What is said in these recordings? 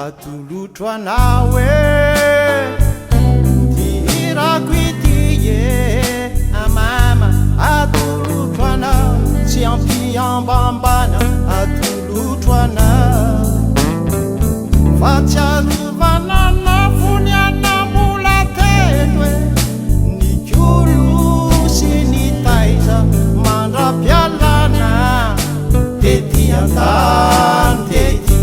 atolotro anao tirako ity amama atolotro anao tsy ampiambambana atolotro anao fa tsy azovana nafony anambola telo ny kolo sy ny taiza mandra-pialana tety an-tany tety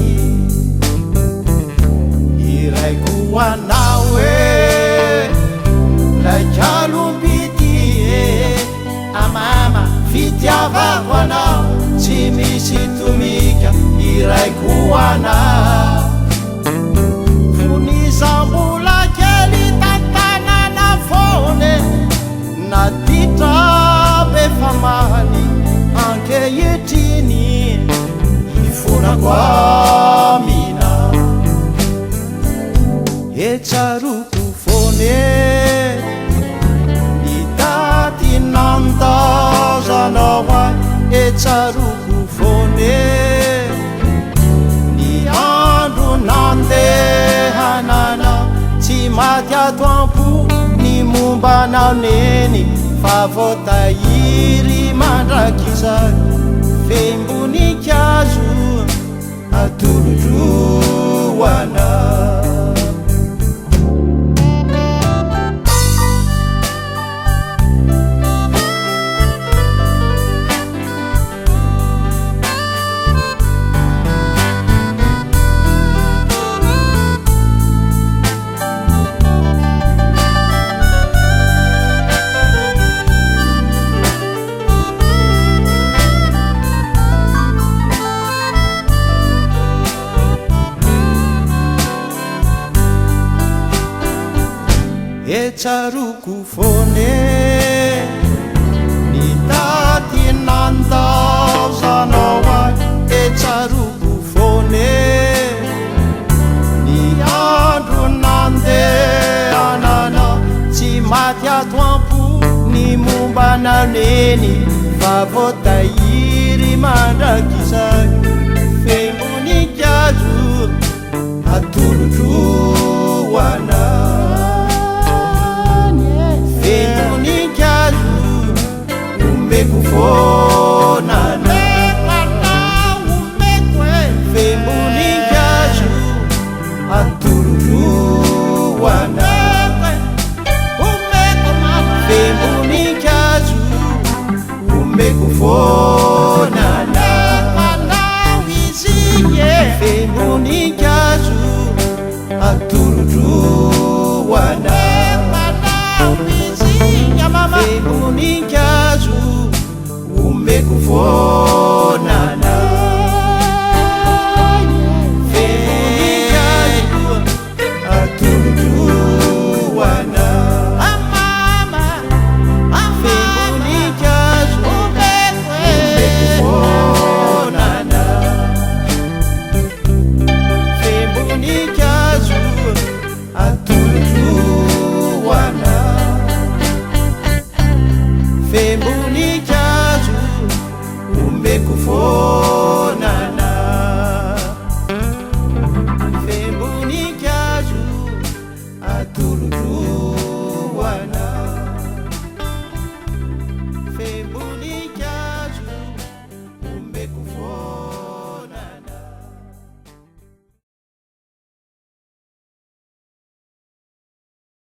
iraiko anao laikalompity amama fitiavako anao tsy misy tomika iraiko anao fonizambola kely tantanana fone natitra be famany ankehitriny ifonako amina etsaroko fone ny daty nandazanao ay etsaroko fone ny andro nandehanana tsy maty ato ampo ny mombanao neny fa voatahiry mandrakizay femboninkazo atolotro anao etsaroko fone ny daty nandazanao ay etsaroko fone ny andro nandehanana tsy maty ato ampo ny mombanao neny fa voatahiry mandrakizay femboninkazo atolotro anao femboninkazo ombeko fonana femboninkazo atolotro anao femboninkazo ombeko fonana femboninkazo atolotro anao femboninkazo ombeko fonana femboninkazo atolotro anao femboninkazo ombeko fonana femboninkazo atolotro anao femboninkazo ombeko fonana femboninkazo atolotro